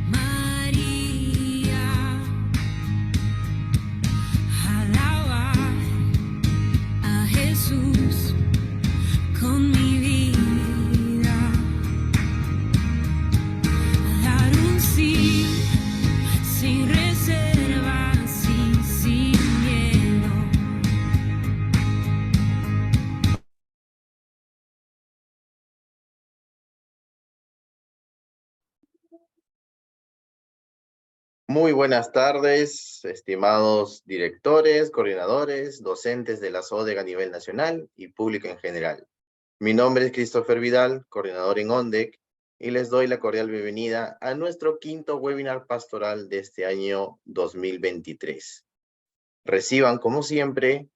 María, alaba a Jesús con mi vida, dar un sí sin reservas y sin miedo. Muy buenas tardes, estimados directores, coordinadores, docentes de la SODEG a nivel nacional y público en general. Mi nombre es Christopher Vidal, coordinador en ONDEC, y les doy la cordial bienvenida a nuestro quinto webinar pastoral de este año 2023. Reciban, como siempre,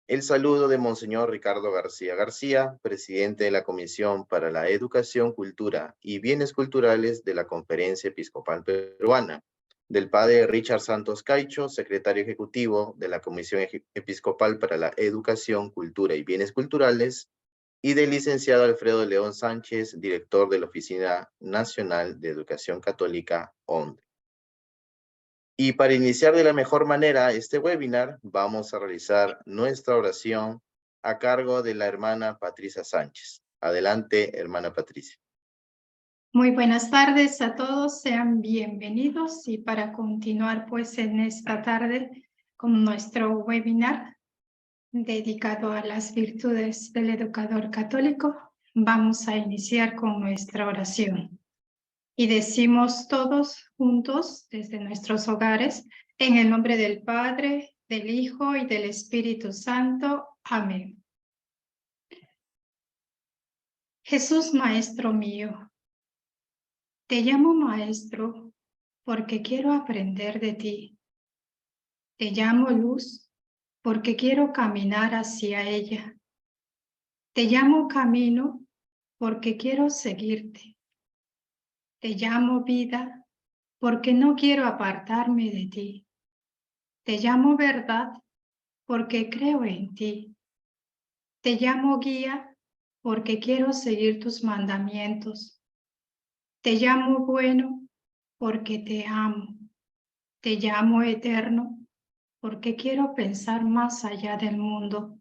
el saludo de Monseñor Ricardo García García, presidente de la Comisión para la Educación, Cultura y Bienes Culturales de la Conferencia Episcopal Peruana, del padre Richard Santos Caicho, secretario ejecutivo de la Comisión Episcopal para la Educación, Cultura y Bienes Culturales, y del licenciado Alfredo León Sánchez, director de la Oficina Nacional de Educación Católica, ONDE. Y para iniciar de la mejor manera este webinar, vamos a realizar nuestra oración a cargo de la hermana Patricia Sánchez. Adelante, hermana Patricia. Muy buenas tardes a todos, sean bienvenidos, y para continuar pues en esta tarde con nuestro webinar dedicado a las virtudes del educador católico, vamos a iniciar con nuestra oración. Y decimos todos juntos desde nuestros hogares, en el nombre del Padre, del Hijo y del Espíritu Santo. Amén. Jesús, Maestro mío, te llamo Maestro porque quiero aprender de ti. Te llamo Luz porque quiero caminar hacia ella. Te llamo Camino porque quiero seguirte. Te llamo Vida porque no quiero apartarme de ti. Te llamo Verdad porque creo en ti. Te llamo Guía porque quiero seguir tus mandamientos. Te llamo Bueno porque te amo. Te llamo Eterno porque quiero pensar más allá del mundo.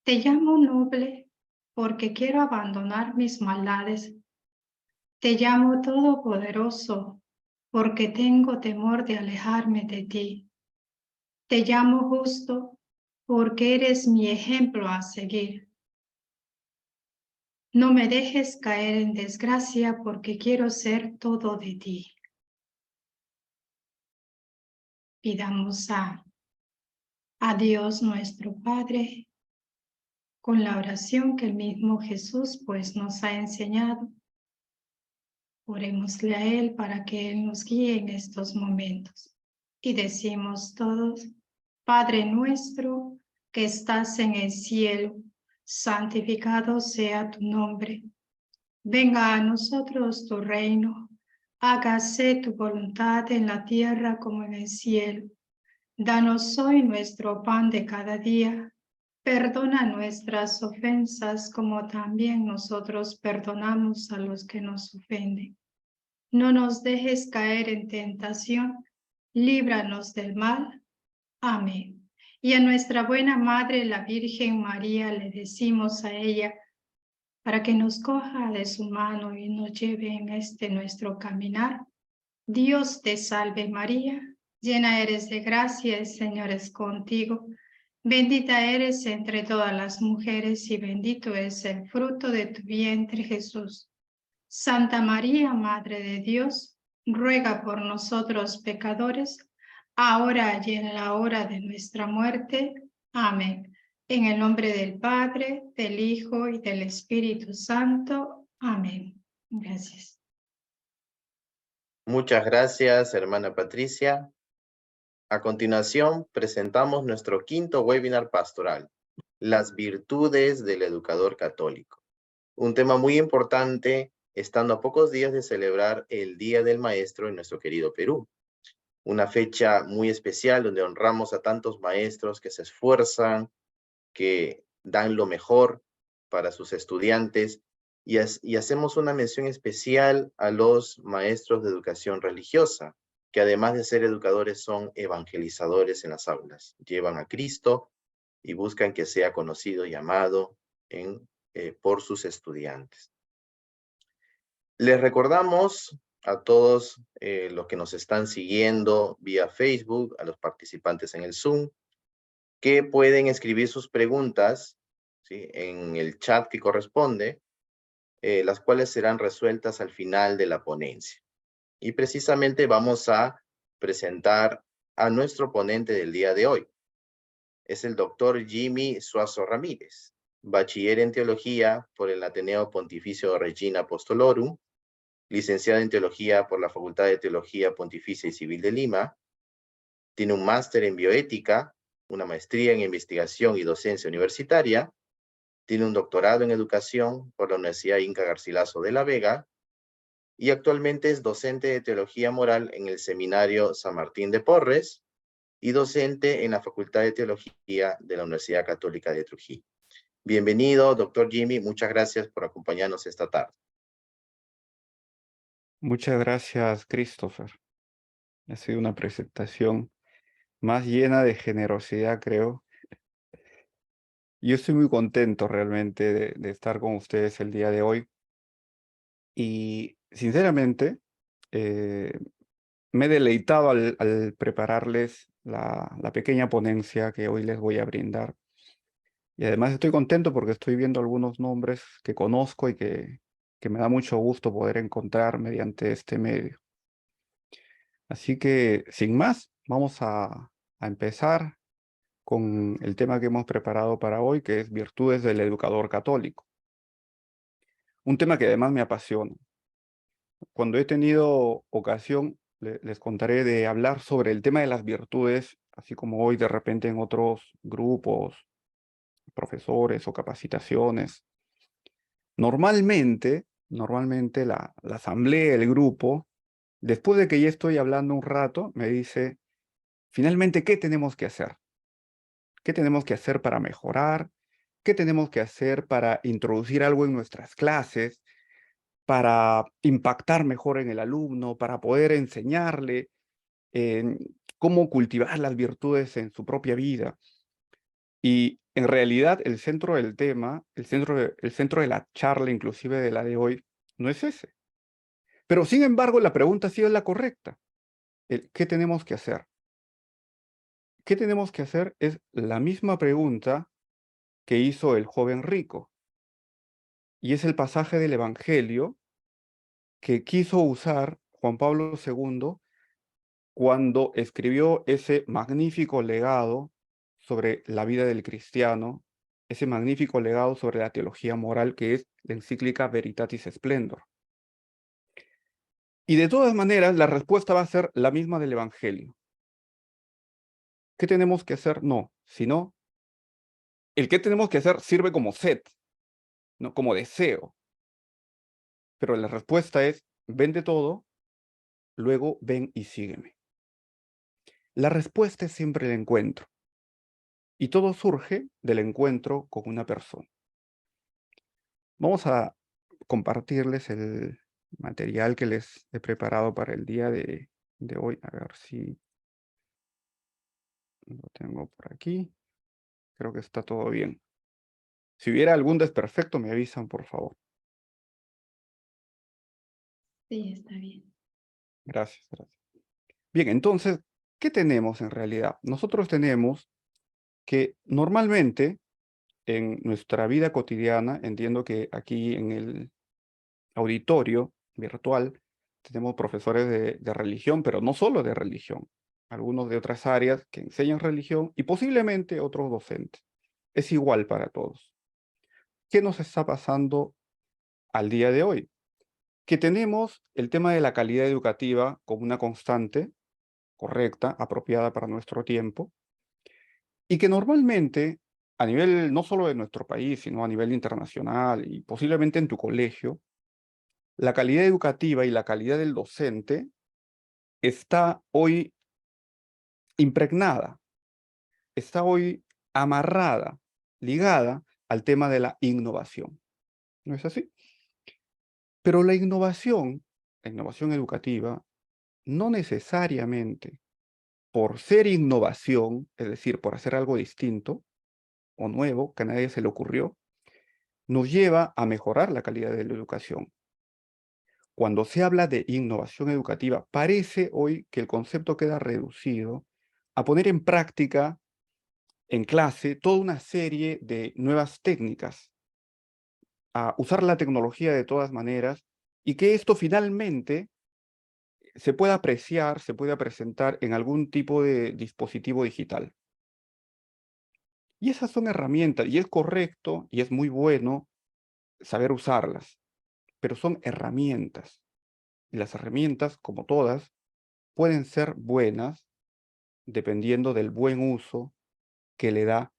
Te llamo Noble porque quiero abandonar mis maldades. Te llamo Todopoderoso porque tengo temor de alejarme de ti. Te llamo Justo porque eres mi ejemplo a seguir. No me dejes caer en desgracia porque quiero ser todo de ti. Pidamos a Dios nuestro Padre con la oración que el mismo Jesús pues nos ha enseñado. Orémosle a Él para que Él nos guíe en estos momentos. Y decimos todos: Padre nuestro que estás en el cielo, santificado sea tu nombre. Venga a nosotros tu reino. Hágase tu voluntad en la tierra como en el cielo. Danos hoy nuestro pan de cada día. Perdona nuestras ofensas como también nosotros perdonamos a los que nos ofenden. No nos dejes caer en tentación, líbranos del mal. Amén. Y a nuestra buena Madre, la Virgen María, le decimos a ella, para que nos coja de su mano y nos lleve en este nuestro caminar. Dios te salve María, llena eres de gracia, el Señor es contigo. Bendita eres entre todas las mujeres y bendito es el fruto de tu vientre, Jesús. Santa María, Madre de Dios, ruega por nosotros pecadores, ahora y en la hora de nuestra muerte. Amén. En el nombre del Padre, del Hijo y del Espíritu Santo. Amén. Gracias. Muchas gracias, hermana Patricia. A continuación, presentamos nuestro quinto webinar pastoral, las virtudes del educador católico. Un tema muy importante, estando a pocos días de celebrar el Día del Maestro en nuestro querido Perú. Una fecha muy especial donde honramos a tantos maestros que se esfuerzan, que dan lo mejor para sus estudiantes y hacemos una mención especial a los maestros de educación religiosa, que además de ser educadores son evangelizadores en las aulas. Llevan a Cristo y buscan que sea conocido y amado por sus estudiantes. Les recordamos a todos los que nos están siguiendo vía Facebook, a los participantes en el Zoom, que pueden escribir sus preguntas, ¿sí?, en el chat que corresponde, las cuales serán resueltas al final de la ponencia. Y precisamente vamos a presentar a nuestro ponente del día de hoy. Es el doctor Jimmy Suazo Ramírez, bachiller en teología por el Ateneo Pontificio Regina Apostolorum, licenciado en teología por la Facultad de Teología Pontificia y Civil de Lima. Tiene un máster en bioética, una maestría en investigación y docencia universitaria. Tiene un doctorado en educación por la Universidad Inca Garcilaso de la Vega y actualmente es docente de teología moral en el Seminario San Martín de Porres y docente en la Facultad de Teología de la Universidad Católica de Trujillo. Bienvenido, doctor Jimmy. Muchas gracias por acompañarnos esta tarde. Muchas gracias, Christopher. Ha sido una presentación más llena de generosidad, creo. Yo estoy muy contento realmente de estar con ustedes el día de hoy. Y sinceramente, me he deleitado al prepararles la pequeña ponencia que hoy les voy a brindar. Y además estoy contento porque estoy viendo algunos nombres que conozco y que me da mucho gusto poder encontrar mediante este medio. Así que, sin más, vamos a empezar con el tema que hemos preparado para hoy, que es virtudes del educador católico. Un tema que además me apasiona. Cuando he tenido ocasión, les contaré de hablar sobre el tema de las virtudes, así como hoy de repente en otros grupos, profesores o capacitaciones. Normalmente la asamblea, el grupo, después de que ya estoy hablando un rato, me dice, finalmente, ¿qué tenemos que hacer? ¿Qué tenemos que hacer para mejorar? ¿Qué tenemos que hacer para introducir algo en nuestras clases? Para impactar mejor en el alumno, para poder enseñarle cómo cultivar las virtudes en su propia vida. Y en realidad el centro del tema, el centro de la charla, inclusive de la de hoy, no es ese. Pero sin embargo, la pregunta sí es la correcta. ¿Qué tenemos que hacer? ¿Qué tenemos que hacer? Es la misma pregunta que hizo el joven rico. Y es el pasaje del Evangelio que quiso usar Juan Pablo II cuando escribió ese magnífico legado sobre la vida del cristiano, ese magnífico legado sobre la teología moral que es la encíclica Veritatis Splendor. Y de todas maneras, la respuesta va a ser la misma del Evangelio. ¿Qué tenemos que hacer? No, sino el qué tenemos que hacer sirve como sed, no como deseo. Pero la respuesta es, vende todo, luego ven y sígueme. La respuesta es siempre el encuentro. Y todo surge del encuentro con una persona. Vamos a compartirles el material que les he preparado para el día de hoy. A ver si lo tengo por aquí. Creo que está todo bien. Si hubiera algún desperfecto, me avisan, por favor. Sí, está bien. Gracias, gracias. Bien, entonces, ¿qué tenemos en realidad? Nosotros tenemos que normalmente en nuestra vida cotidiana, entiendo que aquí en el auditorio virtual tenemos profesores de religión, pero no solo de religión, algunos de otras áreas que enseñan religión y posiblemente otros docentes. Es igual para todos. ¿Qué nos está pasando al día de hoy? Que tenemos el tema de la calidad educativa como una constante, correcta, apropiada para nuestro tiempo, y que normalmente, a nivel no solo de nuestro país, sino a nivel internacional y posiblemente en tu colegio, la calidad educativa y la calidad del docente está hoy impregnada, está hoy amarrada, ligada al tema de la innovación. ¿No es así? Pero la innovación educativa, no necesariamente por ser innovación, es decir, por hacer algo distinto o nuevo que a nadie se le ocurrió, nos lleva a mejorar la calidad de la educación. Cuando se habla de innovación educativa, parece hoy que el concepto queda reducido a poner en práctica en clase toda una serie de nuevas técnicas, a usar la tecnología de todas maneras, y que esto finalmente se pueda apreciar, se pueda presentar en algún tipo de dispositivo digital. Y esas son herramientas, y es correcto y es muy bueno saber usarlas, pero son herramientas. Y las herramientas, como todas, pueden ser buenas dependiendo del buen uso que le da,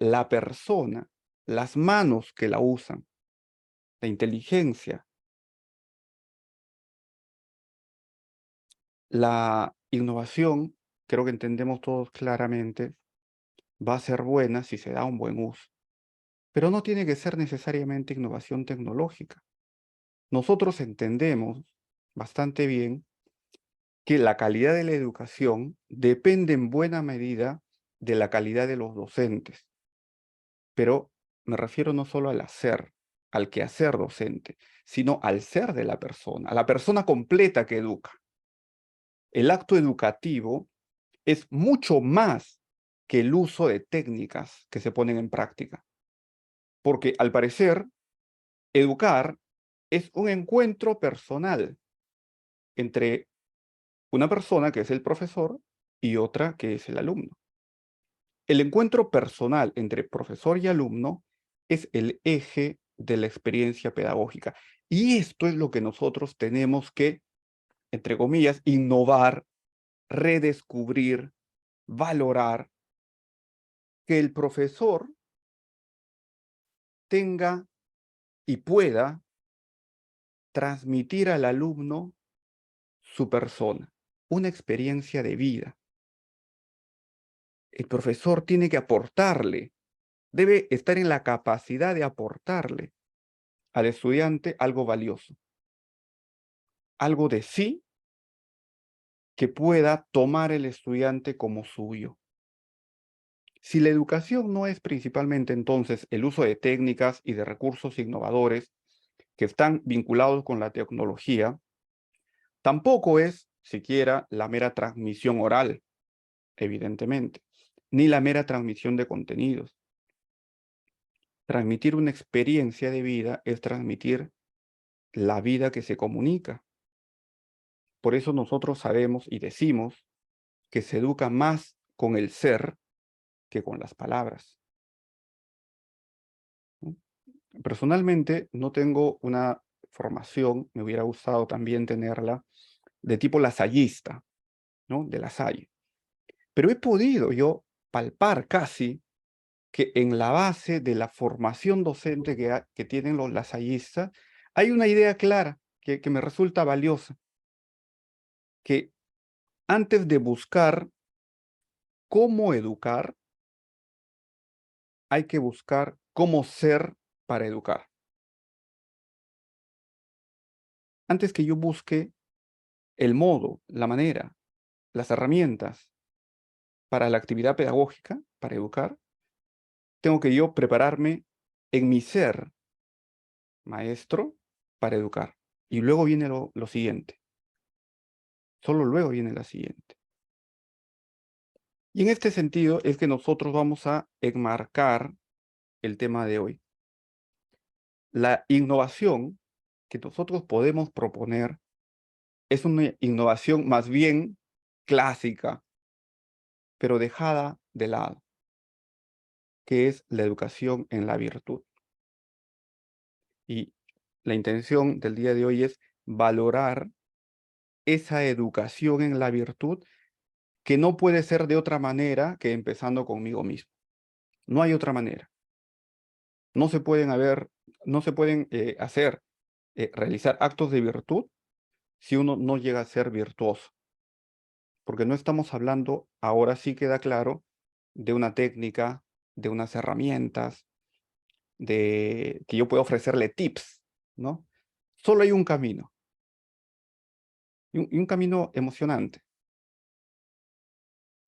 la persona, las manos que la usan, la inteligencia. La innovación, creo que entendemos todos claramente, va a ser buena si se da un buen uso, pero no tiene que ser necesariamente innovación tecnológica. Nosotros entendemos bastante bien que la calidad de la educación depende en buena medida de la calidad de los docentes, pero me refiero no solo al quehacer docente, sino al ser de la persona, a la persona completa que educa. El acto educativo es mucho más que el uso de técnicas que se ponen en práctica, porque al parecer, educar es un encuentro personal entre una persona que es el profesor y otra que es el alumno. El encuentro personal entre profesor y alumno es el eje de la experiencia pedagógica. Y esto es lo que nosotros tenemos que, entre comillas, innovar, redescubrir, valorar, que el profesor tenga y pueda transmitir al alumno su persona, una experiencia de vida. El profesor tiene que aportarle, debe estar en la capacidad de aportarle al estudiante algo valioso, algo de sí que pueda tomar el estudiante como suyo. Si la educación no es principalmente entonces el uso de técnicas y de recursos innovadores que están vinculados con la tecnología, tampoco es siquiera la mera transmisión oral, evidentemente, ni la mera transmisión de contenidos. Transmitir una experiencia de vida es transmitir la vida que se comunica. Por eso nosotros sabemos y decimos que se educa más con el ser que con las palabras, ¿no? Personalmente no tengo una formación, me hubiera gustado también tenerla, de tipo lasallista, ¿no? De La Salle. Pero he podido yo palpar casi que en la base de la formación docente que tienen los lasallistas hay una idea clara que me resulta valiosa, que antes de buscar cómo educar, hay que buscar cómo ser para educar. Antes que yo busque el modo, la manera, las herramientas para la actividad pedagógica, para educar, tengo que yo prepararme en mi ser maestro para educar. Y luego viene lo siguiente. Solo luego viene la siguiente. Y en este sentido es que nosotros vamos a enmarcar el tema de hoy. La innovación que nosotros podemos proponer es una innovación más bien clásica, pero dejada de lado, que es la educación en la virtud. Y la intención del día de hoy es valorar esa educación en la virtud que no puede ser de otra manera que empezando conmigo mismo. No hay otra manera. No se pueden realizar actos de virtud si uno no llega a ser virtuoso. Porque no estamos hablando, ahora sí queda claro, de una técnica, de unas herramientas, que yo pueda ofrecerle tips, ¿no? Solo hay un camino. Y un camino emocionante.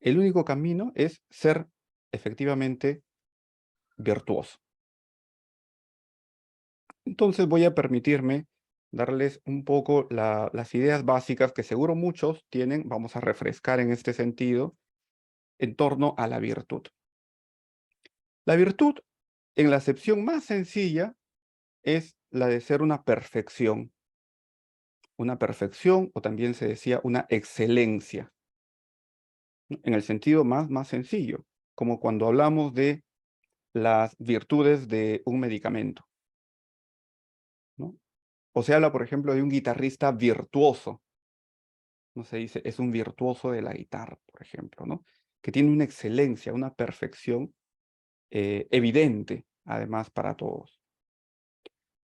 El único camino es ser efectivamente virtuoso. Entonces voy a permitirme darles un poco las ideas básicas que seguro muchos tienen, vamos a refrescar en este sentido, en torno a la virtud. La virtud, en la acepción más sencilla, es la de ser una perfección o también se decía una excelencia, ¿no? En el sentido más sencillo, como cuando hablamos de las virtudes de un medicamento, ¿no? O se habla, por ejemplo, de un guitarrista virtuoso. No se dice, es un virtuoso de la guitarra, por ejemplo, ¿no? Que tiene una excelencia, una perfección evidente, además, para todos.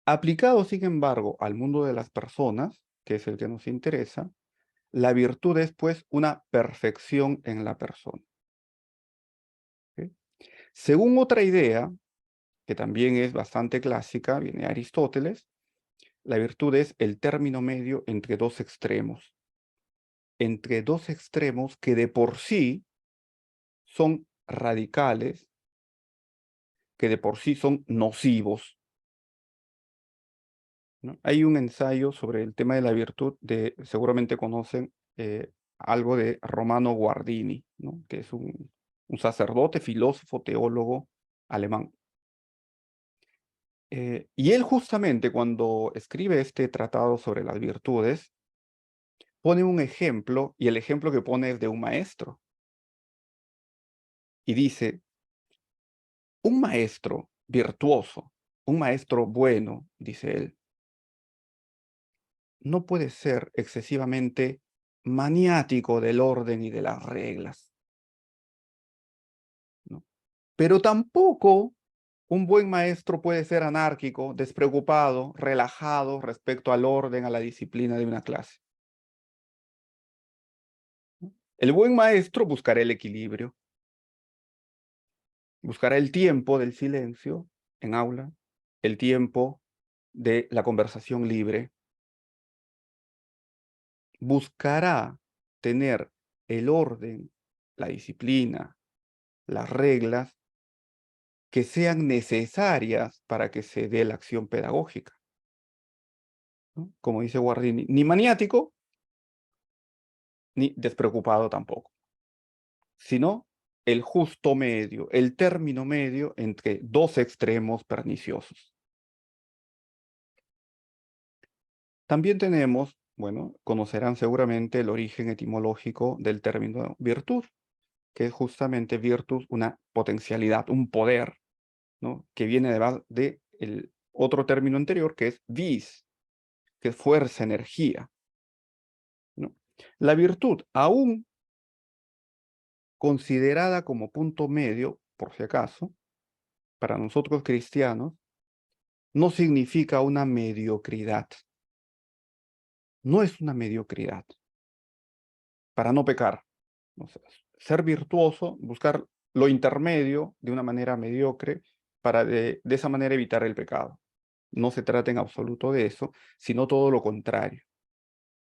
Aplicado, sin embargo, al mundo de las personas, que es el que nos interesa, la virtud es, pues, una perfección en la persona. ¿Okay? Según otra idea, que también es bastante clásica, viene de Aristóteles, la virtud es el término medio entre dos extremos. Entre dos extremos que de por sí son radicales, que de por sí son nocivos, ¿no? Hay un ensayo sobre el tema de la virtud, seguramente conocen algo de Romano Guardini, ¿no? Que es un sacerdote, filósofo, teólogo alemán. Y él justamente cuando escribe este tratado sobre las virtudes, pone un ejemplo, y el ejemplo que pone es de un maestro. Y dice, un maestro virtuoso, un maestro bueno, dice él, no puede ser excesivamente maniático del orden y de las reglas, ¿no? Pero tampoco un buen maestro puede ser anárquico, despreocupado, relajado respecto al orden, a la disciplina de una clase, ¿no? El buen maestro buscará el equilibrio, buscará el tiempo del silencio en aula, el tiempo de la conversación libre, buscará tener el orden, la disciplina, las reglas que sean necesarias para que se dé la acción pedagógica, ¿no? Como dice Guardini, ni maniático, ni despreocupado tampoco, sino el justo medio, el término medio entre dos extremos perniciosos. También tenemos, bueno, conocerán seguramente el origen etimológico del término virtud, que es justamente virtus, una potencialidad, un poder, ¿no? Que viene de el otro término anterior, que es vis, que es fuerza, energía, ¿no? La virtud, aún considerada como punto medio, por si acaso, para nosotros cristianos, no significa una mediocridad. No es una mediocridad. Para no pecar. O sea, ser virtuoso, buscar lo intermedio de una manera mediocre, para de esa manera evitar el pecado. No se trata en absoluto de eso, sino todo lo contrario.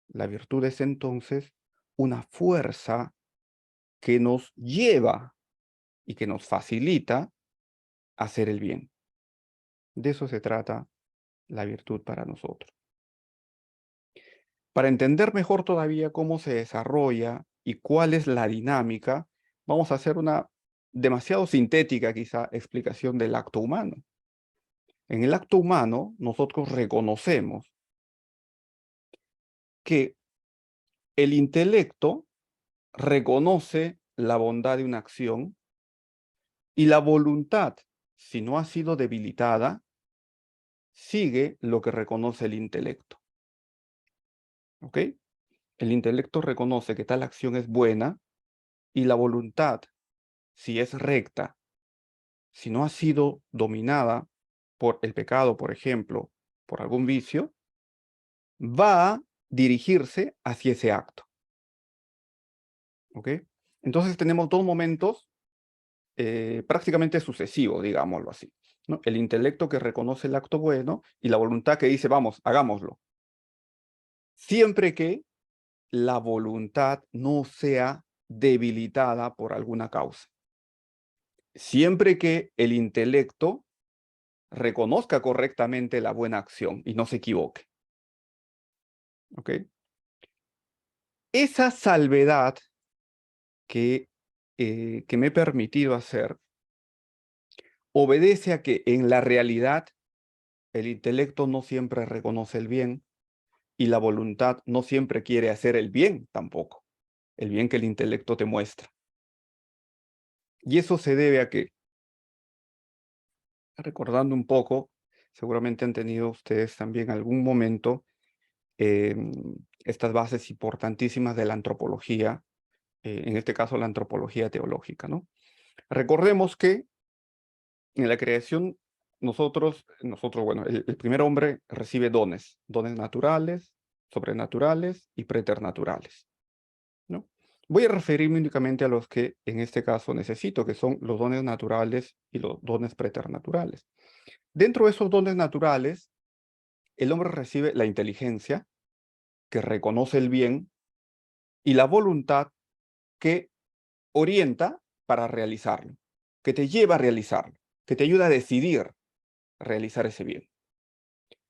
La virtud es entonces una fuerza que nos lleva y que nos facilita hacer el bien. De eso se trata la virtud para nosotros. Para entender mejor todavía cómo se desarrolla y cuál es la dinámica, vamos a hacer una demasiado sintética quizá explicación del acto humano. En el acto humano nosotros reconocemos que el intelecto reconoce la bondad de una acción y la voluntad, si no ha sido debilitada, sigue lo que reconoce el intelecto. ¿Ok? El intelecto reconoce que tal acción es buena y la voluntad, si es recta, si no ha sido dominada por el pecado, por ejemplo, por algún vicio, va a dirigirse hacia ese acto. ¿Ok? Entonces tenemos dos momentos prácticamente sucesivos, digámoslo así. ¿no? El intelecto que reconoce el acto bueno y la voluntad que dice, vamos, hagámoslo. Siempre que la voluntad no sea debilitada por alguna causa. Siempre que el intelecto reconozca correctamente la buena acción y no se equivoque. ¿Ok? Esa salvedad que me he permitido hacer obedece a que en la realidad el intelecto no siempre reconoce el bien y la voluntad no siempre quiere hacer el bien tampoco, el bien que el intelecto te muestra. Y eso se debe a que, recordando un poco, seguramente han tenido ustedes también algún momento estas bases importantísimas de la antropología, en este caso la antropología teológica, ¿no? Recordemos que en la creación nosotros, bueno, el primer hombre recibe dones naturales, sobrenaturales y preternaturales, ¿no? Voy a referirme únicamente a los que en este caso necesito, que son los dones naturales y los dones preternaturales. Dentro de esos dones naturales, el hombre recibe la inteligencia, que reconoce el bien, y la voluntad, que orienta para realizarlo, que te lleva a realizarlo, que te ayuda a decidir realizar ese bien.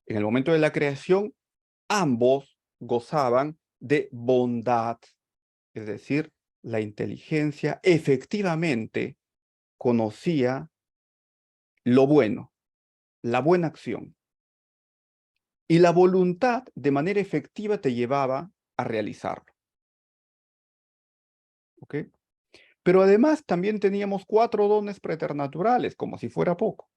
En el momento de la creación, ambos gozaban de bondad, es decir, la inteligencia efectivamente conocía lo bueno, la buena acción, y la voluntad de manera efectiva te llevaba a realizarlo. ¿Ok? Pero además también teníamos 4 dones preternaturales, como si fuera poco.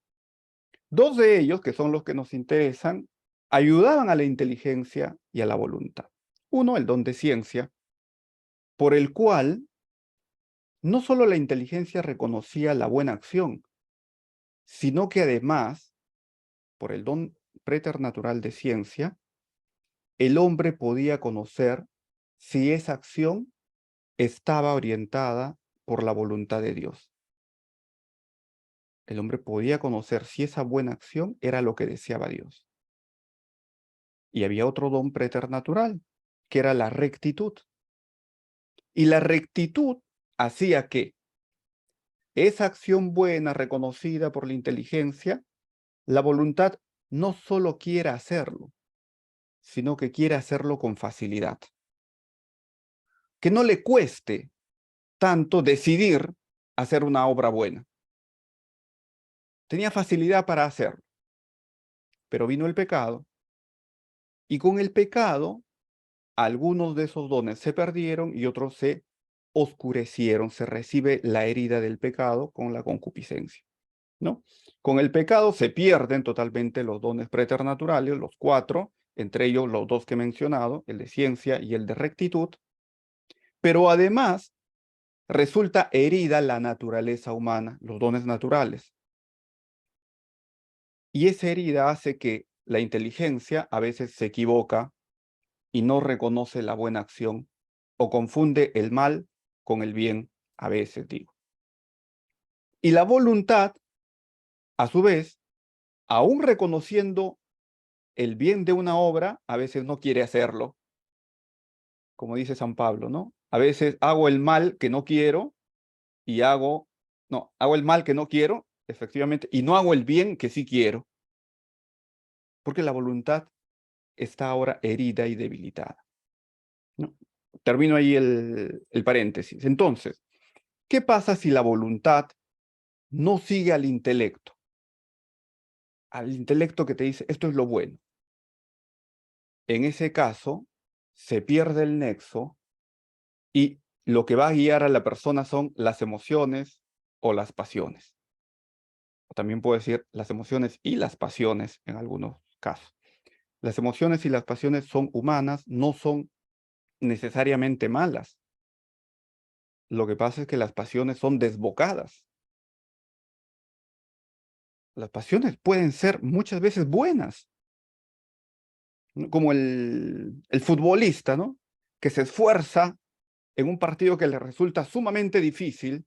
2 de ellos, que son los que nos interesan, ayudaban a la inteligencia y a la voluntad. Uno, el don de ciencia, por el cual no solo la inteligencia reconocía la buena acción, sino que además, por el don preternatural de ciencia, el hombre podía conocer si esa acción estaba orientada por la voluntad de Dios. El hombre podía conocer si esa buena acción era lo que deseaba Dios. Y había otro don preternatural, que era la rectitud. Y la rectitud hacía que esa acción buena reconocida por la inteligencia, la voluntad no solo quiera hacerlo, sino que quiera hacerlo con facilidad. Que no le cueste tanto decidir hacer una obra buena. Tenía facilidad para hacerlo, pero vino el pecado, y con el pecado algunos de esos dones se perdieron y otros se oscurecieron. Se recibe la herida del pecado con la concupiscencia, ¿no? Con el pecado se pierden totalmente los dones preternaturales, los 4, entre ellos los 2 que he mencionado, el de ciencia y el de rectitud, pero además resulta herida la naturaleza humana, los dones naturales. Y esa herida hace que la inteligencia a veces se equivoca y no reconoce la buena acción, o confunde el mal con el bien, a veces digo. Y la voluntad, a su vez, aún reconociendo el bien de una obra, a veces no quiere hacerlo. Como dice San Pablo, ¿no? A veces hago el mal que no quiero y hago el mal que no quiero, efectivamente, y no hago el bien que sí quiero. Porque la voluntad está ahora herida y debilitada, ¿no? Termino ahí el paréntesis. Entonces, ¿qué pasa si la voluntad no sigue al intelecto? Al intelecto que te dice, esto es lo bueno. En ese caso, se pierde el nexo y lo que va a guiar a la persona son las emociones o las pasiones. O también puedo decir las emociones y las pasiones en algunos casos. Las emociones y las pasiones son humanas, no son necesariamente malas. Lo que pasa es que las pasiones son desbocadas. Las pasiones pueden ser muchas veces buenas, ¿no? Como el futbolista, ¿no? Que se esfuerza en un partido que le resulta sumamente difícil,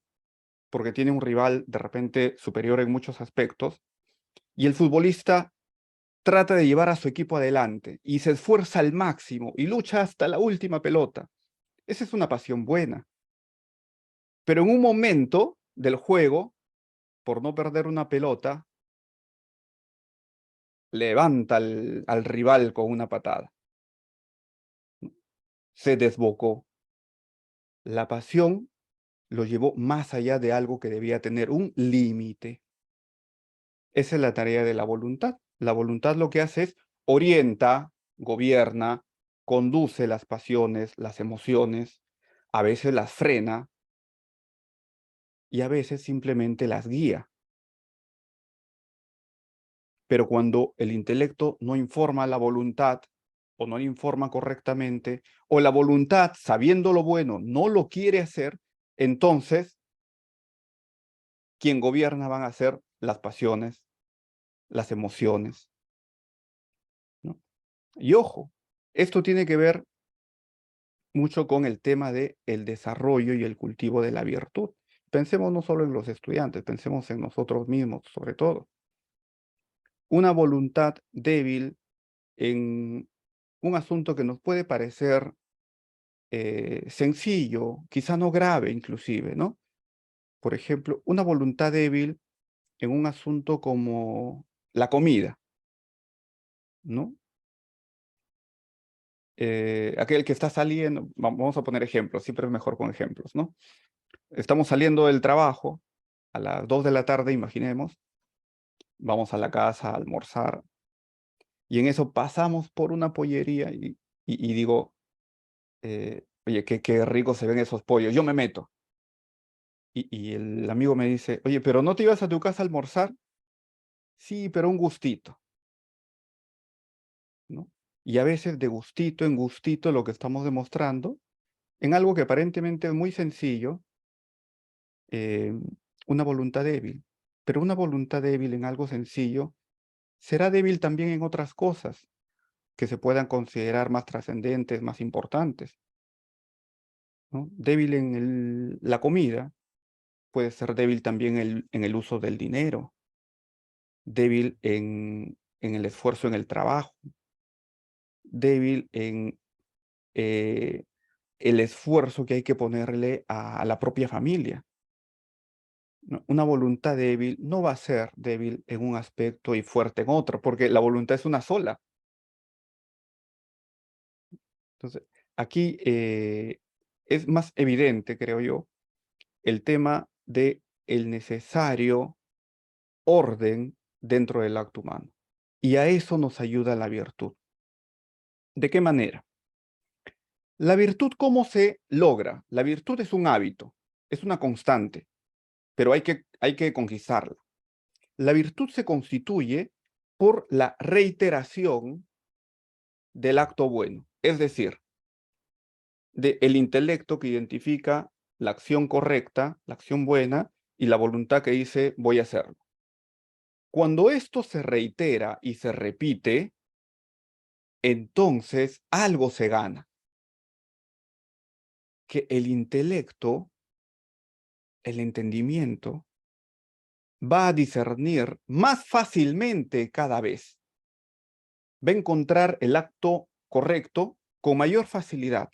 porque tiene un rival de repente superior en muchos aspectos, Y el futbolista trata de llevar a su equipo adelante y se esfuerza al máximo y lucha hasta la última pelota. Esa es una pasión buena. Pero en un momento del juego, por no perder una pelota, levanta al rival con una patada. Se desbocó. La pasión lo llevó más allá de algo que debía tener un límite. Esa es la tarea de la voluntad. La voluntad lo que hace es orienta, gobierna, conduce las pasiones, las emociones, a veces las frena y a veces simplemente las guía. Pero cuando el intelecto no informa a la voluntad o no le informa correctamente, o la voluntad, sabiendo lo bueno, no lo quiere hacer, entonces quien gobierna van a ser las pasiones, las emociones, ¿no? Y ojo, esto tiene que ver mucho con el tema de el desarrollo y el cultivo de la virtud. Pensemos no solo en los estudiantes, pensemos en nosotros mismos, sobre todo. Una voluntad débil en un asunto que nos puede parecer sencillo, quizá no grave inclusive, ¿no? Por ejemplo, una voluntad débil en un asunto como la comida, ¿no? Aquel que está saliendo, vamos a poner ejemplos, siempre es mejor con ejemplos, ¿no? Estamos saliendo del trabajo a las 2 de la tarde, imaginemos, vamos a la casa a almorzar, y en eso pasamos por una pollería y digo, oye, qué rico se ven esos pollos, yo me meto. Y el amigo me dice, oye, ¿pero no te ibas a tu casa a almorzar? Sí, pero un gustito, ¿no? Y a veces de gustito en gustito lo que estamos demostrando, en algo que aparentemente es muy sencillo, eh, una voluntad débil. Pero una voluntad débil en algo sencillo será débil también en otras cosas que se puedan considerar más trascendentes, más importantes, ¿no? Débil en la comida, puede ser débil también en el uso del dinero, débil en el esfuerzo en el trabajo, débil en eh, el esfuerzo que hay que ponerle a la propia familia, ¿no? Una voluntad débil no va a ser débil en un aspecto y fuerte en otro, porque la voluntad es una sola. Entonces, aquí es más evidente, creo yo, el tema de el necesario orden dentro del acto humano. Y a eso nos ayuda la virtud. ¿De qué manera? La virtud, ¿cómo se logra? La virtud es un hábito, es una constante, pero hay que conquistarla. La virtud se constituye por la reiteración del acto bueno, es decir, del intelecto que identifica la acción correcta, la acción buena, y la voluntad que dice voy a hacerlo. Cuando esto se reitera y se repite, entonces algo se gana, que el intelecto, el entendimiento, va a discernir más fácilmente cada vez, va a encontrar el acto correcto con mayor facilidad.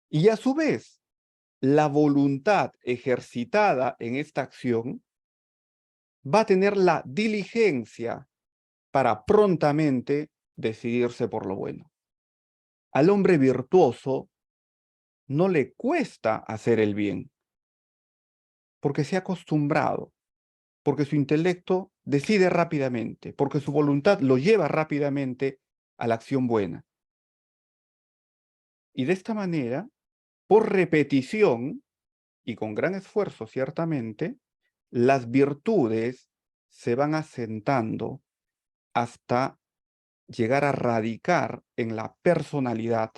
Y a su vez, la voluntad ejercitada en esta acción va a tener la diligencia para prontamente decidirse por lo bueno. Al hombre virtuoso no le cuesta hacer el bien, porque se ha acostumbrado, porque su intelecto decide rápidamente, porque su voluntad lo lleva rápidamente a la acción buena. Y de esta manera, por repetición y con gran esfuerzo ciertamente, las virtudes se van asentando hasta llegar a radicar en la personalidad,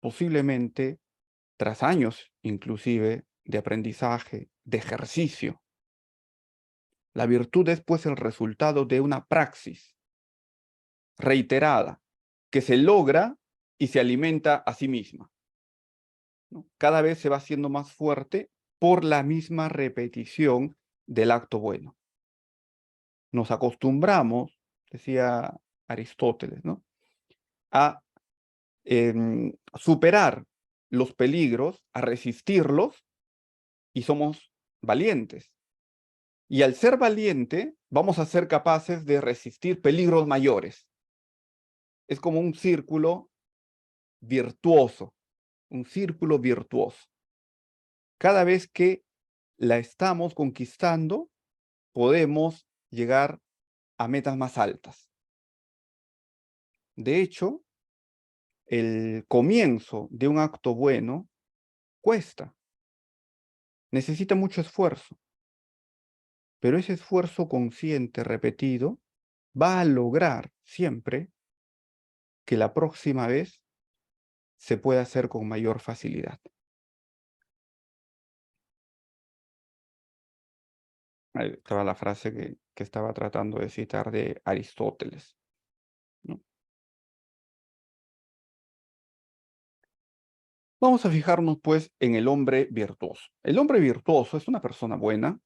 posiblemente tras años inclusive de aprendizaje, de ejercicio. La virtud es pues el resultado de una praxis reiterada que se logra y se alimenta a sí misma, ¿no? Cada vez se va haciendo más fuerte por la misma repetición del acto bueno. nos acostumbramos, decía Aristóteles, ¿no?, a superar los peligros, a resistirlos, y somos valientes. Y al ser valiente, vamos a ser capaces de resistir peligros mayores. Es como un círculo virtuoso, un círculo virtuoso. Cada vez que la estamos conquistando, podemos llegar a metas más altas. De hecho, el comienzo de un acto bueno cuesta, necesita mucho esfuerzo, pero ese esfuerzo consciente, repetido, va a lograr siempre que la próxima vez se pueda hacer con mayor facilidad. Ahí estaba la frase que estaba tratando de citar de Aristóteles, ¿no? Vamos a fijarnos, pues, en el hombre virtuoso. El hombre virtuoso es una persona buena.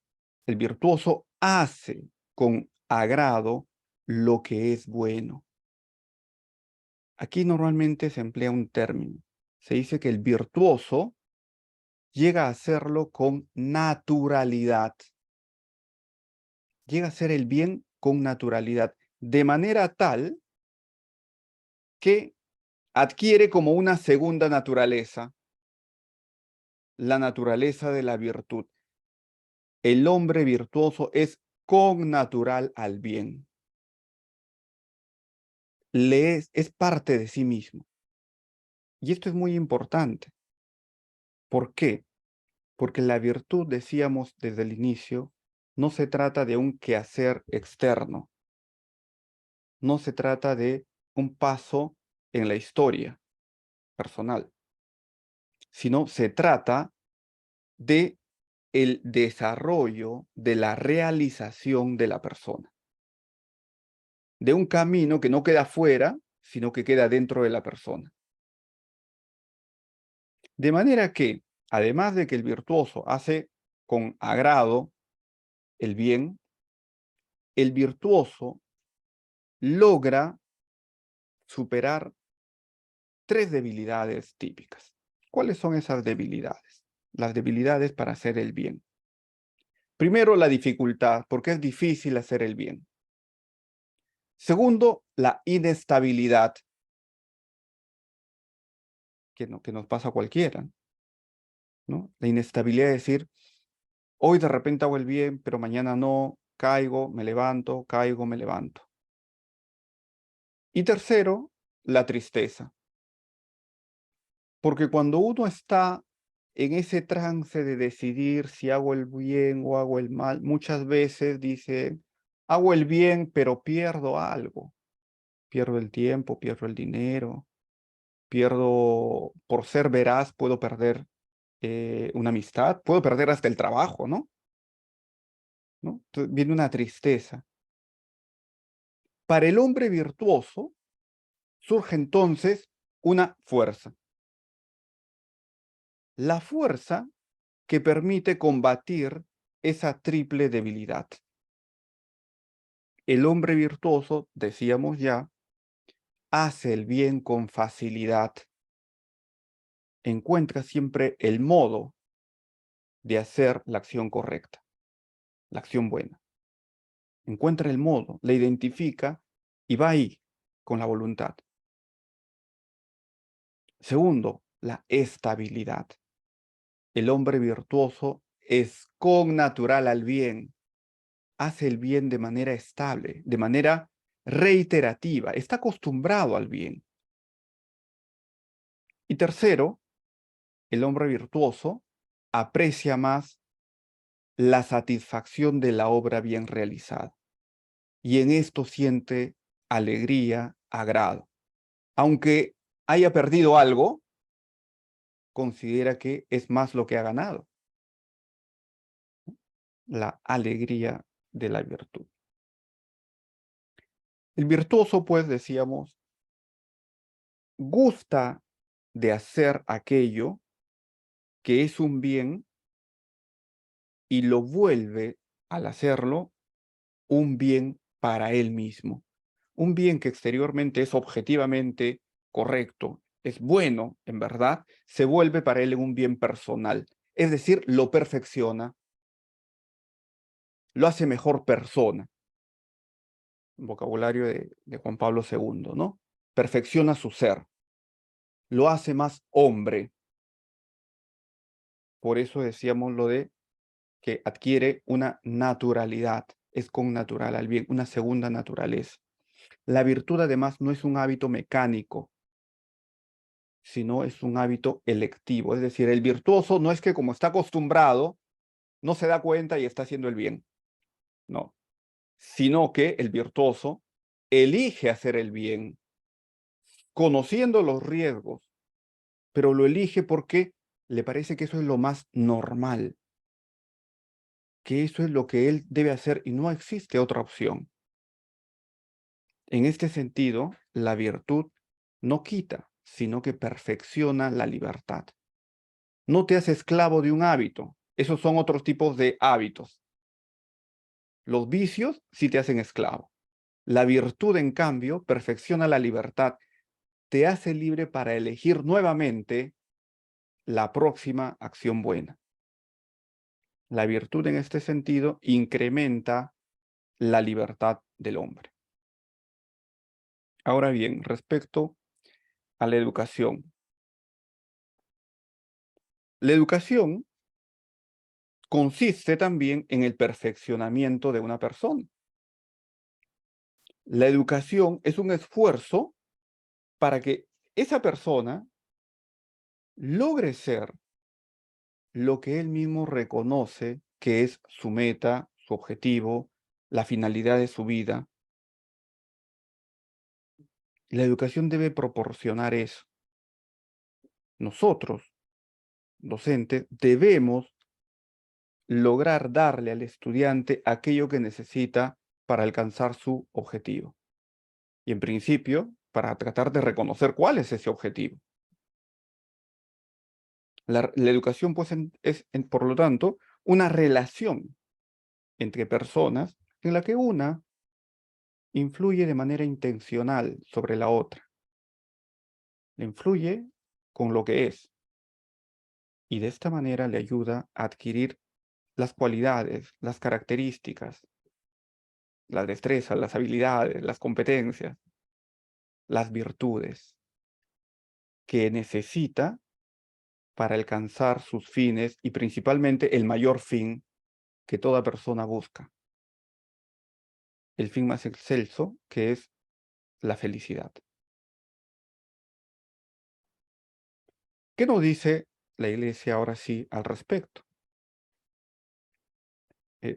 El virtuoso hace con agrado lo que es bueno. Aquí normalmente se emplea un término. Se dice que el virtuoso llega a hacerlo con naturalidad. Llega a hacer el bien con naturalidad, de manera tal que adquiere como una segunda naturaleza, la naturaleza de la virtud. El hombre virtuoso es connatural al bien. Es parte de sí mismo. Y esto es muy importante. ¿Por qué? Porque la virtud, decíamos desde el inicio, no se trata de un quehacer externo. No se trata de un paso en la historia personal, sino se trata de el desarrollo de la realización de la persona, de un camino que no queda fuera, sino que queda dentro de la persona. De manera que, además de que el virtuoso hace con agrado el bien, el virtuoso logra superar 3 debilidades típicas. ¿Cuáles son esas debilidades? Las debilidades para hacer el bien. Primero, la dificultad, porque es difícil hacer el bien. Segundo, la inestabilidad, que nos pasa a cualquiera, ¿no? La inestabilidad es decir, hoy de repente hago el bien, pero mañana no, caigo, me levanto, caigo, me levanto. Y tercero, la tristeza. Porque cuando uno está en ese trance de decidir si hago el bien o hago el mal, muchas veces dice, hago el bien, pero pierdo algo. Pierdo el tiempo, pierdo el dinero, pierdo, por ser veraz, puedo perder una amistad, puedo perder hasta el trabajo, ¿no? Entonces, viene una tristeza. Para el hombre virtuoso surge entonces una fuerza. La fuerza que permite combatir esa triple debilidad. El hombre virtuoso, decíamos ya, hace el bien con facilidad. Encuentra siempre el modo de hacer la acción correcta, la acción buena. Encuentra el modo, la identifica y va ahí con la voluntad. Segundo, la estabilidad. El hombre virtuoso es connatural al bien. Hace el bien de manera estable, de manera reiterativa. Está acostumbrado al bien. Y tercero, el hombre virtuoso aprecia más la satisfacción de la obra bien realizada. Y en esto siente alegría, agrado. Aunque haya perdido algo, considera que es más lo que ha ganado. La alegría de la virtud. El virtuoso, pues, decíamos, gusta de hacer aquello que es un bien y lo vuelve, al hacerlo, un bien para él mismo. Un bien que exteriormente es objetivamente correcto, es bueno, en verdad, se vuelve para él un bien personal. Es decir, lo perfecciona, lo hace mejor persona. Un vocabulario de Juan Pablo II, ¿no? Perfecciona su ser, lo hace más hombre. Por eso decíamos lo de que adquiere una naturalidad, es connatural al bien, una segunda naturaleza. La virtud además no es un hábito mecánico, sino es un hábito electivo. Es decir, el virtuoso no es que como está acostumbrado, no se da cuenta y está haciendo el bien. No, sino que el virtuoso elige hacer el bien, conociendo los riesgos, pero lo elige porque le parece que eso es lo más normal, que eso es lo que él debe hacer y no existe otra opción. En este sentido, la virtud no quita, sino que perfecciona la libertad. No te hace esclavo de un hábito. Esos son otros tipos de hábitos. Los vicios sí te hacen esclavo. La virtud, en cambio, perfecciona la libertad. Te hace libre para elegir nuevamente la próxima acción buena. La virtud, en este sentido, incrementa la libertad del hombre. Ahora bien, respecto a la educación. La educación consiste también en el perfeccionamiento de una persona. La educación es un esfuerzo para que esa persona logre ser lo que él mismo reconoce que es su meta, su objetivo, la finalidad de su vida. La educación debe proporcionar eso. Nosotros, docentes, debemos lograr darle al estudiante aquello que necesita para alcanzar su objetivo. Y en principio, para tratar de reconocer cuál es ese objetivo. La educación, pues, por lo tanto, una relación entre personas en la que una influye de manera intencional sobre la otra. Le influye con lo que es. Y de esta manera le ayuda a adquirir las cualidades, las características, las destrezas, las habilidades, las competencias, las virtudes que necesita para alcanzar sus fines y principalmente el mayor fin que toda persona busca. El fin más excelso, que es la felicidad. ¿Qué nos dice la Iglesia ahora sí al respecto?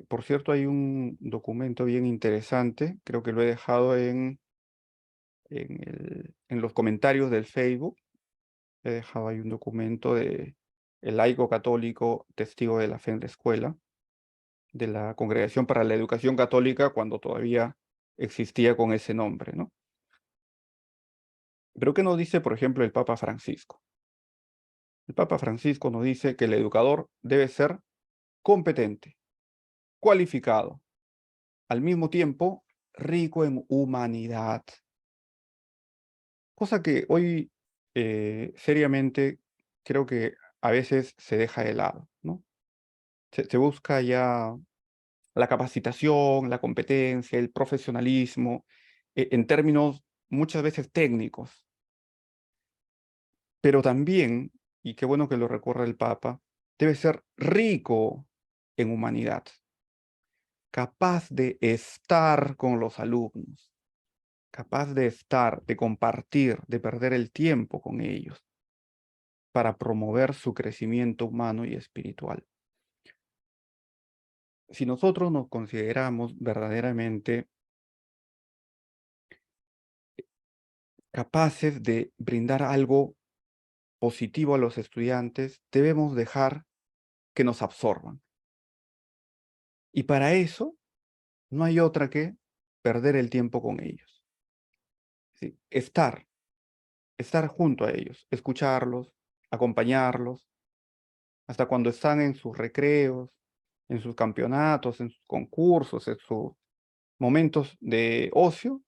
Por cierto, hay un documento bien interesante, creo que lo he dejado en los comentarios del Facebook. He dejado ahí un documento de el laico católico testigo de la fe en la escuela, de la Congregación para la Educación Católica, cuando todavía existía con ese nombre, ¿no? Pero ¿qué nos dice, por ejemplo, el Papa Francisco? El Papa Francisco nos dice que el educador debe ser competente, cualificado, al mismo tiempo rico en humanidad. Cosa que hoy seriamente creo que a veces se deja de lado, ¿no? Se busca ya la capacitación, la competencia, el profesionalismo, en términos muchas veces técnicos. Pero también, y qué bueno que lo recuerda el Papa, debe ser rico en humanidad, capaz de estar con los alumnos, capaz de estar, de compartir, de perder el tiempo con ellos, para promover su crecimiento humano y espiritual. Si nosotros nos consideramos verdaderamente capaces de brindar algo positivo a los estudiantes, debemos dejar que nos absorban. Y para eso no hay otra que perder el tiempo con ellos. ¿Sí? Estar junto a ellos, escucharlos, acompañarlos, hasta cuando están en sus recreos, en sus campeonatos, en sus concursos, momentos de ocio,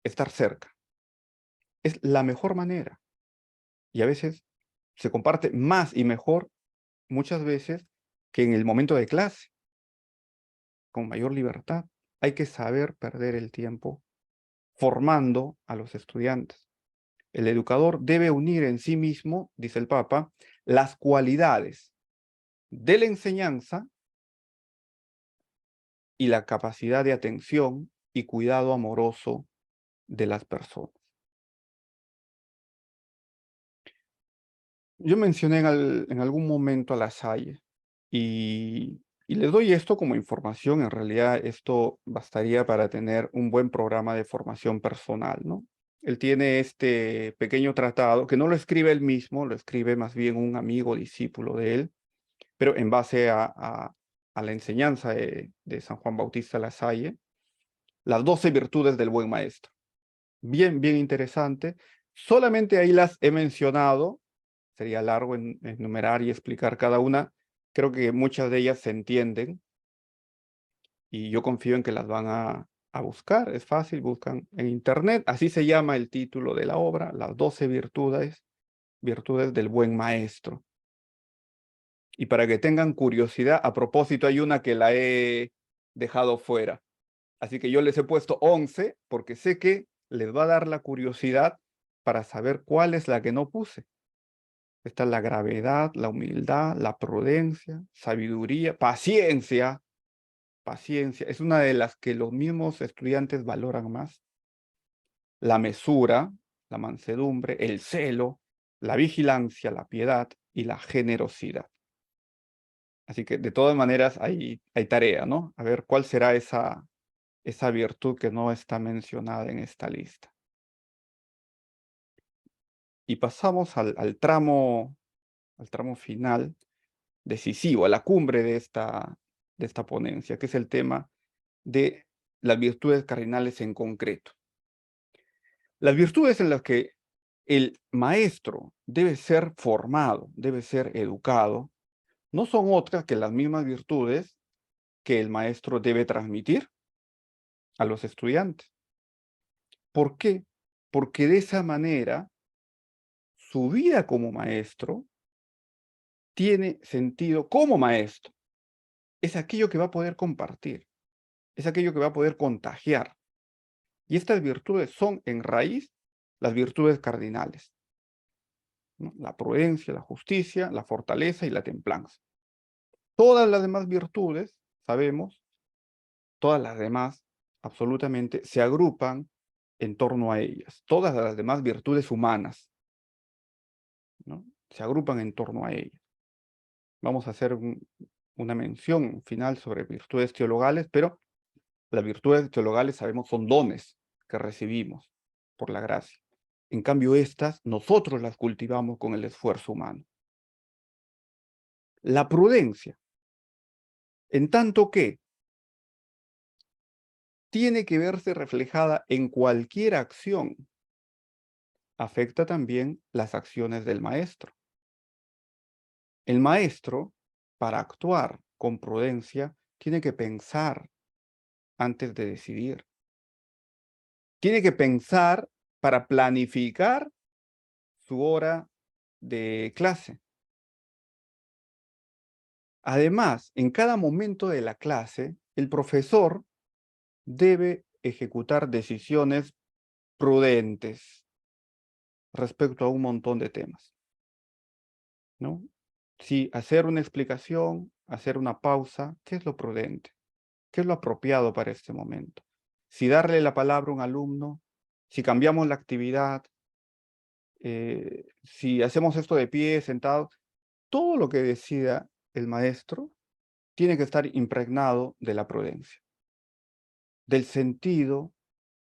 estar cerca. Es la mejor manera. Y a veces se comparte más y mejor, muchas veces, que en el momento de clase, con mayor libertad. Hay que saber perder el tiempo formando a los estudiantes. El educador debe unir en sí mismo, dice el Papa, las cualidades de la enseñanza y la capacidad de atención y cuidado amoroso de las personas. Yo mencioné en algún momento a La Salle y les doy esto como información. En realidad esto bastaría para tener un buen programa de formación personal, ¿no? Él tiene este pequeño tratado que no lo escribe él mismo, lo escribe más bien un amigo, discípulo de él, pero en base a la enseñanza de San Juan Bautista La Salle, las 12 virtudes del buen maestro. Bien, bien interesante. Solamente ahí las he mencionado. Sería largo enumerar y explicar cada una. Creo que muchas de ellas se entienden y yo confío en que las van a buscar. Es fácil, buscan en internet. Así se llama el título de la obra, las 12 virtudes, virtudes del buen maestro. Y para que tengan curiosidad, a propósito, hay una que la he dejado fuera. Así que yo les he puesto 11 porque sé que les va a dar la curiosidad para saber cuál es la que no puse. Está la gravedad, la humildad, la prudencia, sabiduría, paciencia. Paciencia es una de las que los mismos estudiantes valoran más. La mesura, la mansedumbre, el celo, la vigilancia, la piedad y la generosidad. Así que de todas maneras hay tarea, ¿no? A ver cuál será esa virtud que no está mencionada en esta lista. Y pasamos al tramo final, decisivo, a la cumbre de esta ponencia, que es el tema de las virtudes cardinales en concreto. Las virtudes en las que el maestro debe ser formado, debe ser educado, no son otras que las mismas virtudes que el maestro debe transmitir a los estudiantes. ¿Por qué? Porque de esa manera su vida como maestro tiene sentido como maestro. Es aquello que va a poder compartir, es aquello que va a poder contagiar. Y estas virtudes son en raíz las virtudes cardinales, ¿no? La prudencia, la justicia, la fortaleza y la templanza. Todas las demás virtudes, sabemos, todas las demás absolutamente se agrupan en torno a ellas. Todas las demás virtudes humanas, ¿no? Se agrupan en torno a ellas. Vamos a hacer una mención final sobre virtudes teologales, pero las virtudes teologales sabemos son dones que recibimos por la gracia. En cambio, estas nosotros las cultivamos con el esfuerzo humano. La prudencia, en tanto que tiene que verse reflejada en cualquier acción, afecta también las acciones del maestro. El maestro, para actuar con prudencia, tiene que pensar antes de decidir. Tiene que pensar para planificar su hora de clase. Además, en cada momento de la clase, el profesor debe ejecutar decisiones prudentes respecto a un montón de temas, ¿no? Si hacer una explicación, hacer una pausa, ¿qué es lo prudente? ¿Qué es lo apropiado para este momento? Si darle la palabra a un alumno, si cambiamos la actividad, si hacemos esto de pie, sentado, todo lo que decida el maestro tiene que estar impregnado de la prudencia, del sentido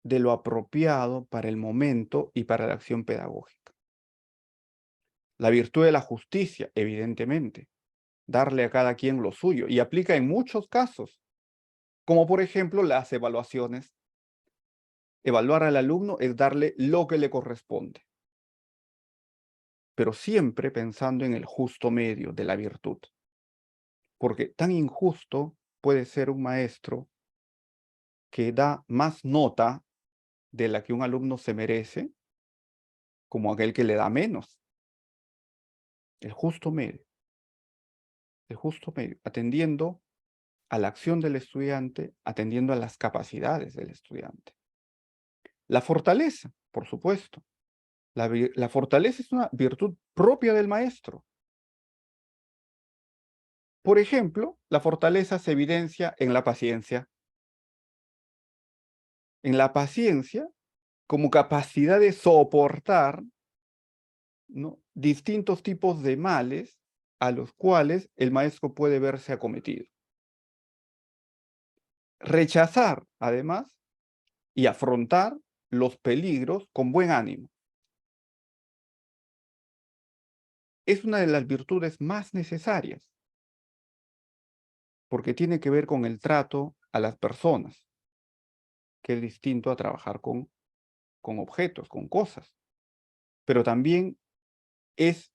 de lo apropiado para el momento y para la acción pedagógica. La virtud de la justicia, evidentemente, darle a cada quien lo suyo, y aplica en muchos casos, como por ejemplo las evaluaciones. Evaluar al alumno es darle lo que le corresponde, pero siempre pensando en el justo medio de la virtud, porque tan injusto puede ser un maestro que da más nota de la que un alumno se merece, como aquel que le da menos. El justo medio. El justo medio, atendiendo a la acción del estudiante, atendiendo a las capacidades del estudiante. La fortaleza, por supuesto. La fortaleza es una virtud propia del maestro. Por ejemplo, la fortaleza se evidencia en la paciencia. En la paciencia, como capacidad de soportar, ¿no?, distintos tipos de males a los cuales el maestro puede verse acometido. Rechazar, además, y afrontar los peligros con buen ánimo. Es una de las virtudes más necesarias, porque tiene que ver con el trato a las personas, que es distinto a trabajar con objetos, con cosas. Pero también es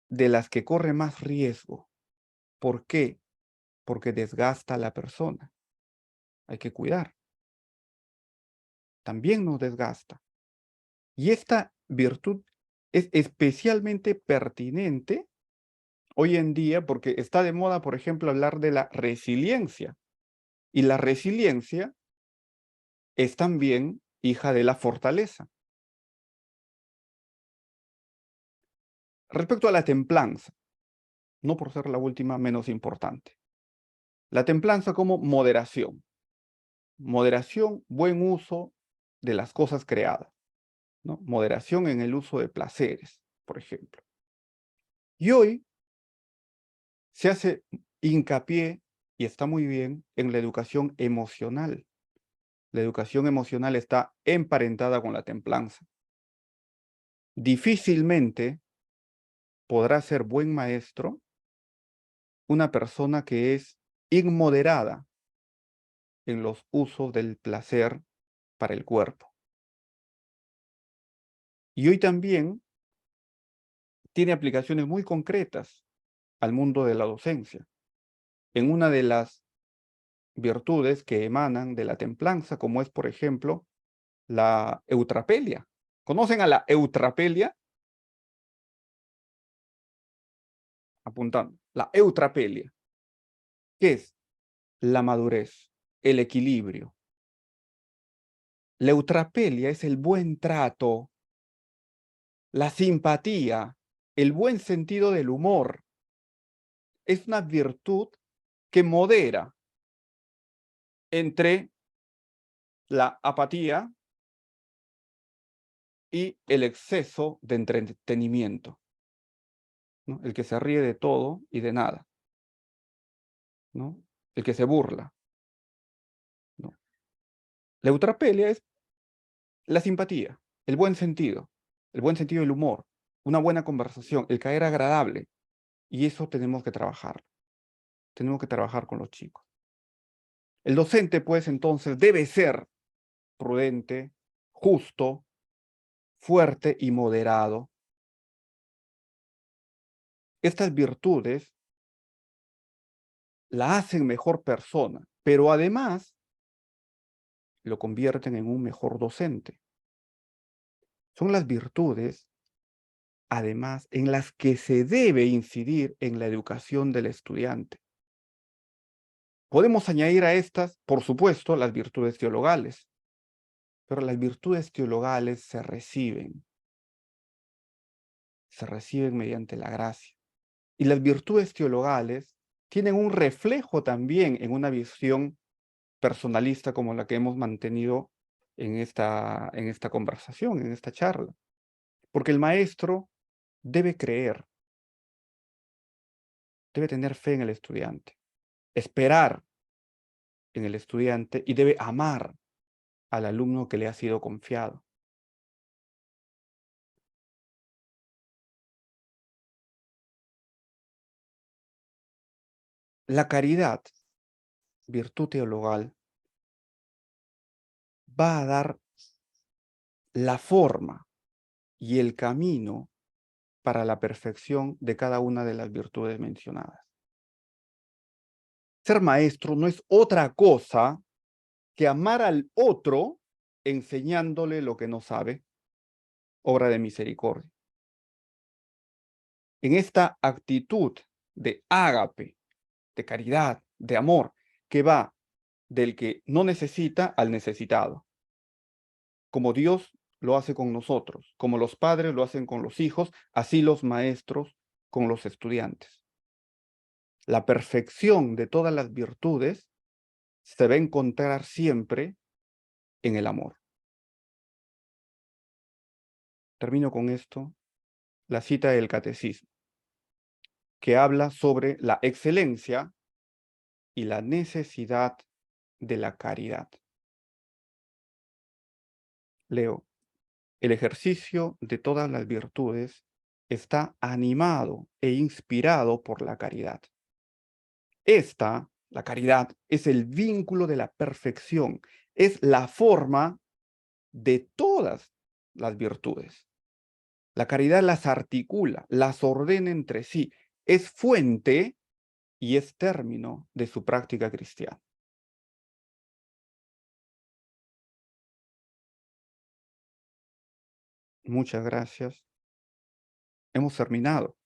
de las que corre más riesgo. ¿Por qué? Porque desgasta a la persona. Hay que cuidar. También nos desgasta. Y esta virtud es especialmente pertinente hoy en día porque está de moda, por ejemplo, hablar de la resiliencia. Y la resiliencia es también hija de la fortaleza. Respecto a la templanza, no por ser la última menos importante. La templanza como moderación. Moderación, buen uso de las cosas creadas, ¿no? Moderación en el uso de placeres, por ejemplo. Y hoy se hace hincapié, y está muy bien, en la educación emocional. La educación emocional está emparentada con la templanza. Difícilmente podrá ser buen maestro una persona que es inmoderada en los usos del placer para el cuerpo. Y hoy también tiene aplicaciones muy concretas al mundo de la docencia. En una de las virtudes que emanan de la templanza, como es, por ejemplo, la eutrapelia. ¿Conocen a la eutrapelia? Apuntando. La eutrapelia. ¿Qué es? La madurez, el equilibrio. La eutrapelia es el buen trato, la simpatía, el buen sentido del humor. Es una virtud que modera entre la apatía y el exceso de entretenimiento, ¿no? El que se ríe de todo y de nada, ¿no? El que se burla, ¿no? La eutrapelia es la simpatía, el buen sentido del humor, una buena conversación, el caer agradable. Y eso tenemos que trabajar con los chicos. El docente, pues, entonces, debe ser prudente, justo, fuerte y moderado. Estas virtudes la hacen mejor persona, pero además lo convierten en un mejor docente. Son las virtudes, además, en las que se debe incidir en la educación del estudiante. Podemos añadir a estas, por supuesto, las virtudes teologales, pero las virtudes teologales se reciben mediante la gracia. Y las virtudes teologales tienen un reflejo también en una visión personalista como la que hemos mantenido en esta conversación, en esta charla. Porque el maestro debe creer, debe tener fe en el estudiante, esperar en el estudiante y debe amar al alumno que le ha sido confiado. La caridad, virtud teologal, va a dar la forma y el camino para la perfección de cada una de las virtudes mencionadas. Ser maestro no es otra cosa que amar al otro enseñándole lo que no sabe, obra de misericordia. En esta actitud de ágape, de caridad, de amor, que va del que no necesita al necesitado, como Dios lo hace con nosotros, como los padres lo hacen con los hijos, así los maestros con los estudiantes. La perfección de todas las virtudes se va a encontrar siempre en el amor. Termino con esto, la cita del Catecismo, que habla sobre la excelencia y la necesidad de la caridad. Leo, el ejercicio de todas las virtudes está animado e inspirado por la caridad. Esta, la caridad, es el vínculo de la perfección, es la forma de todas las virtudes. La caridad las articula, las ordena entre sí, es fuente y es término de su práctica cristiana. Muchas gracias. Hemos terminado.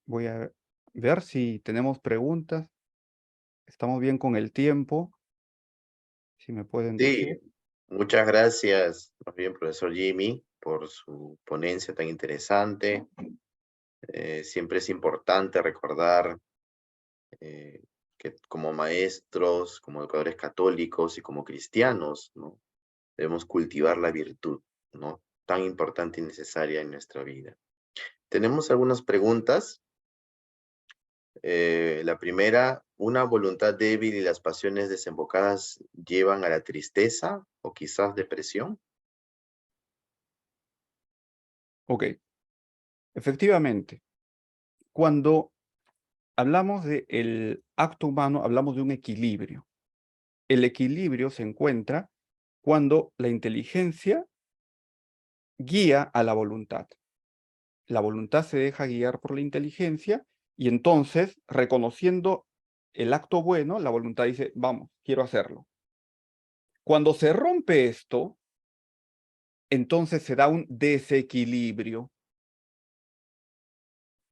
Voy a ver si tenemos preguntas. Estamos bien con el tiempo. Si me pueden decir. Sí, muchas gracias, más bien, profesor Jimmy, por su ponencia tan interesante. Siempre es importante recordar que como maestros, como educadores católicos y como cristianos, ¿no? Debemos cultivar la virtud, ¿no? Tan importante y necesaria en nuestra vida. Tenemos algunas preguntas. La primera, ¿una voluntad débil y las pasiones desembocadas llevan a la tristeza o quizás depresión? Ok. Efectivamente, cuando hablamos del acto humano, hablamos de un equilibrio. El equilibrio se encuentra cuando la inteligencia guía a la voluntad. La voluntad se deja guiar por la inteligencia y entonces, reconociendo el acto bueno, la voluntad dice, vamos, quiero hacerlo. Cuando se rompe esto, entonces se da un desequilibrio.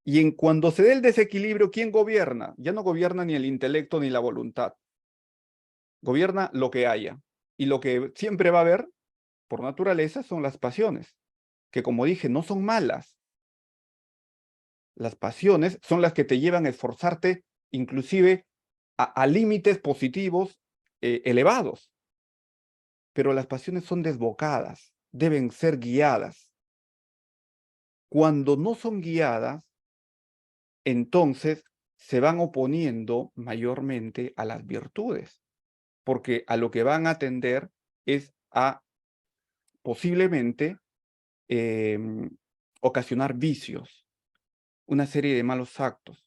Y cuando se dé el desequilibrio, ¿quién gobierna? Ya no gobierna ni el intelecto ni la voluntad. Gobierna lo que haya. Y lo que siempre va a haber, por naturaleza, son las pasiones, que como dije, no son malas. Las pasiones son las que te llevan a esforzarte inclusive a límites positivos elevados. Pero las pasiones son desbocadas, deben ser guiadas. Cuando no son guiadas, entonces se van oponiendo mayormente a las virtudes, porque a lo que van a atender es a posiblemente ocasionar vicios, una serie de malos actos.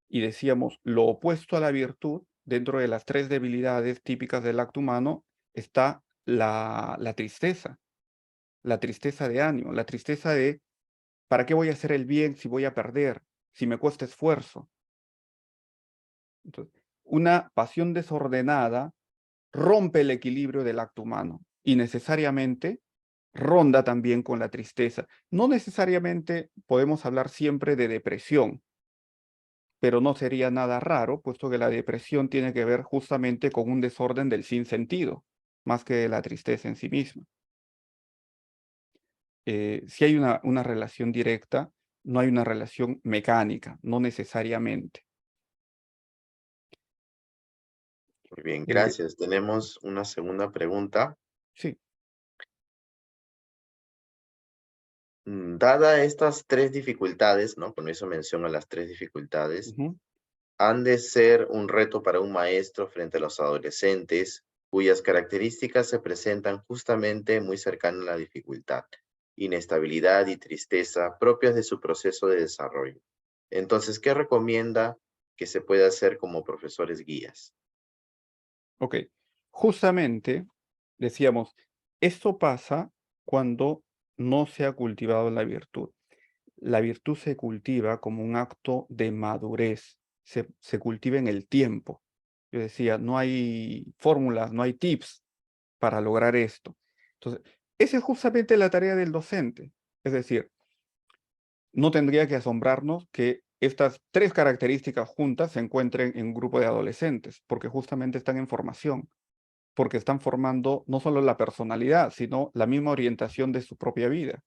Y decíamos, lo opuesto a la virtud, dentro de las tres debilidades típicas del acto humano, está la tristeza de ánimo, la tristeza de ¿para qué voy a hacer el bien si voy a perder, si me cuesta esfuerzo? Entonces, una pasión desordenada rompe el equilibrio del acto humano y necesariamente ronda también con la tristeza. No necesariamente podemos hablar siempre de depresión, pero no sería nada raro, puesto que la depresión tiene que ver justamente con un desorden del sinsentido, más que de la tristeza en sí misma. Si hay una relación directa, no hay una relación mecánica, no necesariamente. Muy bien, gracias. Tenemos una segunda pregunta. Sí. Dada estas tres dificultades, ¿no? Con eso menciono las tres dificultades, han de ser un reto para un maestro frente a los adolescentes, cuyas características se presentan justamente muy cercanas a la dificultad, inestabilidad y tristeza propias de su proceso de desarrollo. Entonces, ¿qué recomienda que se pueda hacer como profesores guías? Ok. Justamente, decíamos, esto pasa cuando no se ha cultivado la virtud. La virtud se cultiva como un acto de madurez, se cultiva en el tiempo. Yo decía, no hay fórmulas, no hay tips para lograr esto. Entonces, esa es justamente la tarea del docente. Es decir, no tendría que asombrarnos que estas tres características juntas se encuentren en un grupo de adolescentes, porque justamente están en formación, porque están formando no solo la personalidad, sino la misma orientación de su propia vida.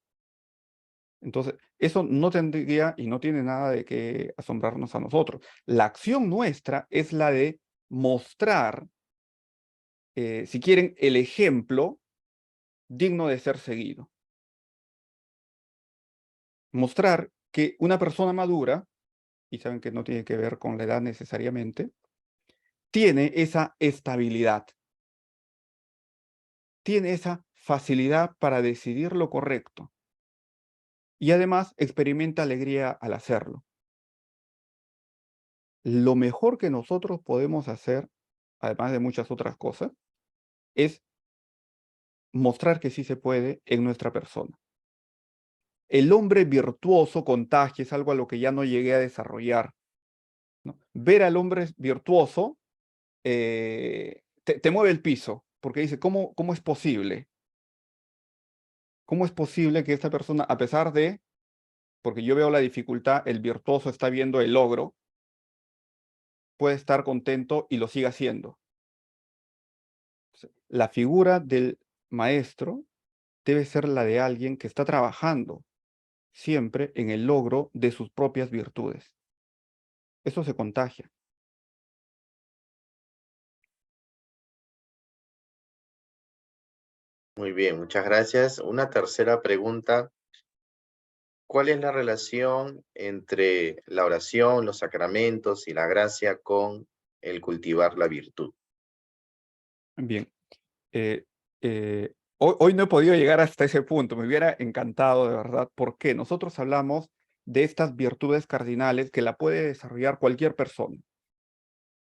Entonces, eso no tendría y no tiene nada de que asombrarnos a nosotros. La acción nuestra es la de mostrar, si quieren, el ejemplo digno de ser seguido. Mostrar que una persona madura, y saben que no tiene que ver con la edad necesariamente, tiene esa estabilidad, tiene esa facilidad para decidir lo correcto y además experimenta alegría al hacerlo. Lo mejor que nosotros podemos hacer, además de muchas otras cosas, es mostrar que sí se puede en nuestra persona. El hombre virtuoso contagia, es algo a lo que ya no llegué a desarrollar, ¿no? Ver al hombre virtuoso te mueve el piso, porque dice, ¿cómo es posible? ¿Cómo es posible que esta persona, a pesar de, porque yo veo la dificultad, el virtuoso está viendo el logro, puede estar contento y lo siga haciendo? La figura del maestro debe ser la de alguien que está trabajando siempre en el logro de sus propias virtudes. Eso se contagia. Muy bien, muchas gracias. Una tercera pregunta. ¿Cuál es la relación entre la oración, los sacramentos y la gracia con el cultivar la virtud? Bien. Hoy no he podido llegar hasta ese punto, me hubiera encantado de verdad, porque nosotros hablamos de estas virtudes cardinales que la puede desarrollar cualquier persona.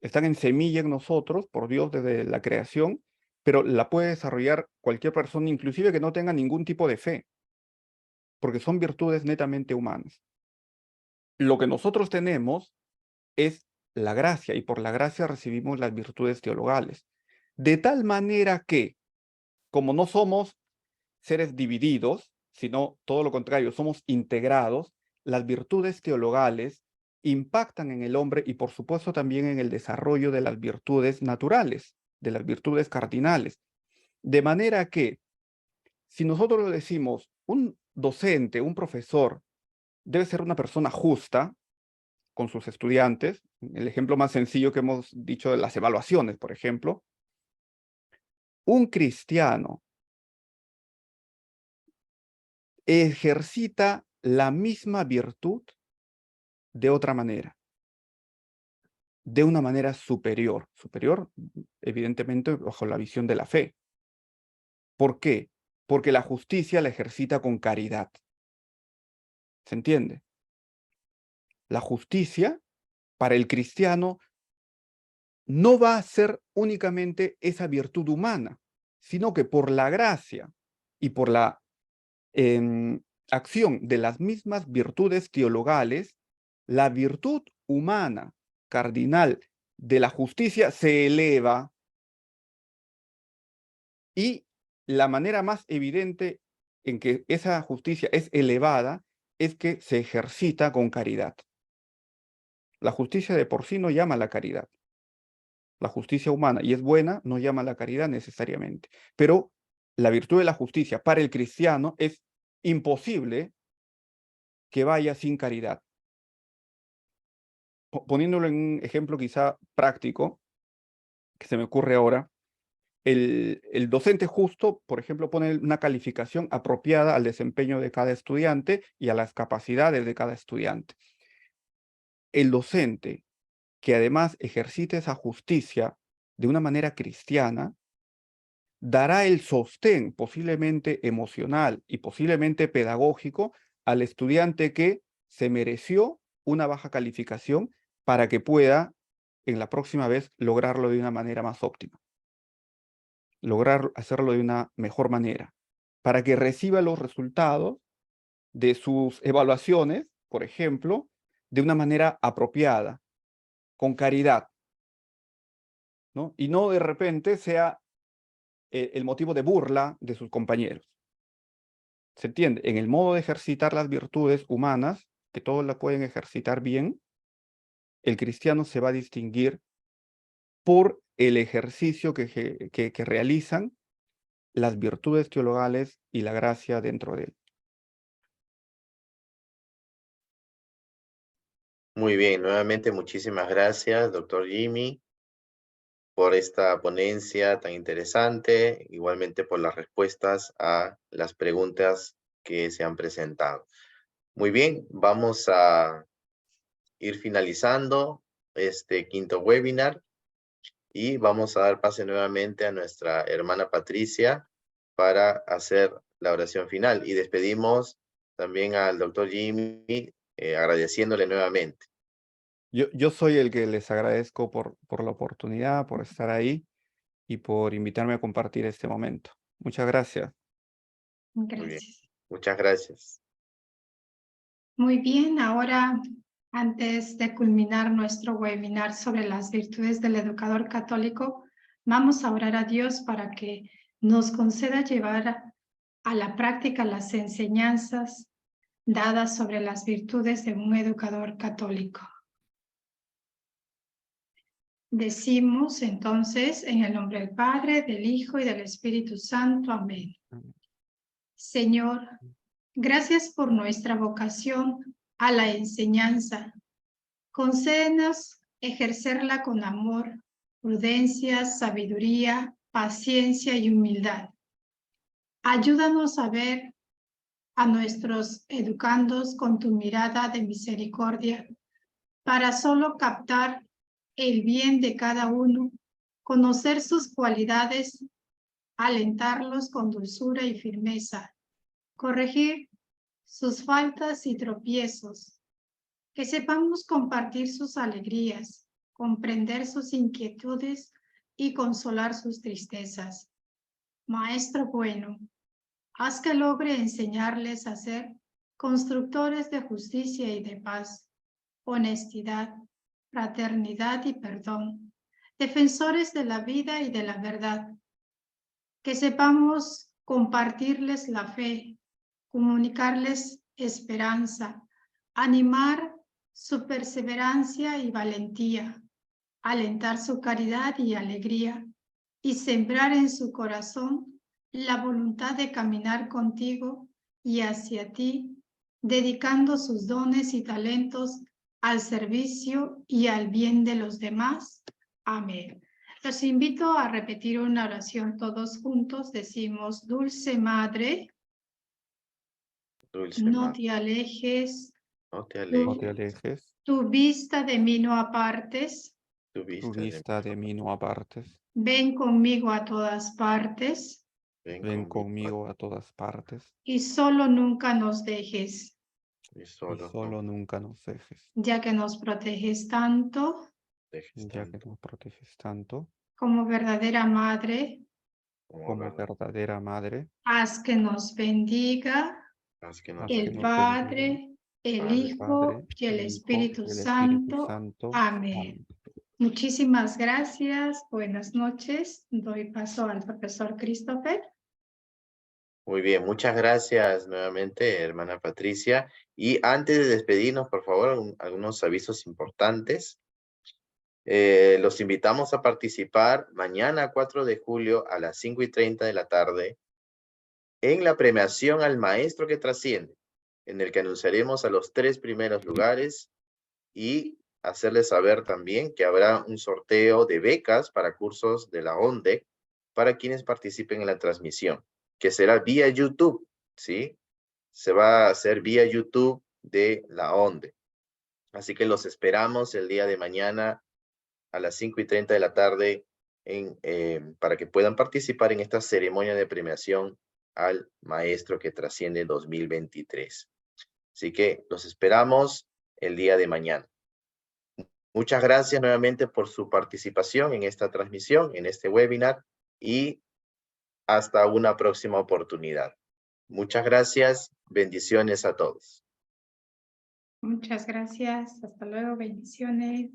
Están en semilla en nosotros, por Dios, desde la creación, pero la puede desarrollar cualquier persona, inclusive que no tenga ningún tipo de fe, porque son virtudes netamente humanas. Lo que nosotros tenemos es la gracia, y por la gracia recibimos las virtudes teologales. De tal manera que, como no somos seres divididos, sino todo lo contrario, somos integrados, las virtudes teologales impactan en el hombre y por supuesto también en el desarrollo de las virtudes naturales, de las virtudes cardinales. De manera que, si nosotros decimos, un docente, un profesor, debe ser una persona justa con sus estudiantes, el ejemplo más sencillo que hemos dicho de las evaluaciones, por ejemplo, un cristiano ejercita la misma virtud de otra manera, de una manera superior, evidentemente bajo la visión de la fe. ¿Por qué? Porque la justicia la ejercita con caridad. ¿Se entiende? La justicia para el cristiano no va a ser únicamente esa virtud humana, sino que por la gracia y por la acción de las mismas virtudes teologales, la virtud humana cardinal de la justicia se eleva y la manera más evidente en que esa justicia es elevada es que se ejercita con caridad. La justicia de por sí no llama a la caridad. La justicia humana, y es buena, no llama a la caridad necesariamente. Pero la virtud de la justicia para el cristiano es imposible que vaya sin caridad. Poniéndolo en un ejemplo quizá práctico, que se me ocurre ahora, el docente justo, por ejemplo, pone una calificación apropiada al desempeño de cada estudiante y a las capacidades de cada estudiante. El docente que además ejercite esa justicia de una manera cristiana, dará el sostén posiblemente emocional y posiblemente pedagógico al estudiante que se mereció una baja calificación para que pueda en la próxima vez lograrlo de una manera más óptima. Lograr hacerlo de una mejor manera, para que reciba los resultados de sus evaluaciones, por ejemplo, de una manera apropiada, con caridad, ¿no? Y no de repente sea el motivo de burla de sus compañeros. ¿Se entiende? En el modo de ejercitar las virtudes humanas, que todos las pueden ejercitar bien, el cristiano se va a distinguir por el ejercicio que realizan las virtudes teologales y la gracia dentro de él. Muy bien, nuevamente muchísimas gracias, doctor Jimmy, por esta ponencia tan interesante, igualmente por las respuestas a las preguntas que se han presentado. Muy bien, vamos a ir finalizando este quinto webinar y vamos a dar pase nuevamente a nuestra hermana Patricia para hacer la oración final. Y despedimos también al doctor Jimmy agradeciéndole nuevamente. Yo soy el que les agradezco por la oportunidad, por estar ahí y por invitarme a compartir este momento. Muchas gracias. Gracias. Muchas gracias. Muy bien, ahora antes de culminar nuestro webinar sobre las virtudes del educador católico, vamos a orar a Dios para que nos conceda llevar a la práctica las enseñanzas dadas sobre las virtudes de un educador católico. Decimos entonces en el nombre del Padre, del Hijo y del Espíritu Santo. Amén. Señor, gracias por nuestra vocación a la enseñanza. Concédenos ejercerla con amor, prudencia, sabiduría, paciencia y humildad. Ayúdanos a ver a nuestros educandos con tu mirada de misericordia, para solo captar el bien de cada uno, conocer sus cualidades, alentarlos con dulzura y firmeza, corregir sus faltas y tropiezos, que sepamos compartir sus alegrías, comprender sus inquietudes y consolar sus tristezas. Maestro bueno, haz que logre enseñarles a ser constructores de justicia y de paz, honestidad, fraternidad y perdón, defensores de la vida y de la verdad. Que sepamos compartirles la fe, comunicarles esperanza, animar su perseverancia y valentía, alentar su caridad y alegría, y sembrar en su corazón la voluntad de caminar contigo y hacia ti, dedicando sus dones y talentos al servicio y al bien de los demás. Amén. Los invito a repetir una oración todos juntos. Decimos: Dulce Madre, Dulce no Madre, te alejes, no te No te alejes, alejes, tu vista de mí no apartes, tu tu vista vista de mí no apartes. ven conmigo a todas partes Ven conmigo a todas partes y solo nunca nos dejes, y y solo solo nunca nos dejes, ya que nos proteges tanto dejes ya que tanto nos proteges tanto como verdadera Madre. como verdadera Madre. Haz que nos bendiga haz que nos Haz que el nos bendiga Padre, el Padre, el Padre, Hijo y el el Hijo Espíritu y el Espíritu Santo. Santo. Amén. Amén. Muchísimas gracias. Buenas noches. Doy paso al profesor Christopher. Muy bien, muchas gracias nuevamente, hermana Patricia. Y antes de despedirnos, por favor, algunos avisos importantes. Los invitamos a participar mañana 4 de julio a las 5:30 de la tarde en la premiación al maestro que trasciende, en el que anunciaremos a los 3 primeros lugares y hacerles saber también que habrá un sorteo de becas para cursos de la ONDE para quienes participen en la transmisión, que será vía YouTube, ¿sí? Se va a hacer vía YouTube de la ONDE. Así que los esperamos el día de mañana a las 5:30 de la tarde para que puedan participar en esta ceremonia de premiación al Maestro que Trasciende 2023. Así que los esperamos el día de mañana. Muchas gracias nuevamente por su participación en esta transmisión, en este webinar, y hasta una próxima oportunidad. Muchas gracias. Bendiciones a todos. Muchas gracias. Hasta luego. Bendiciones.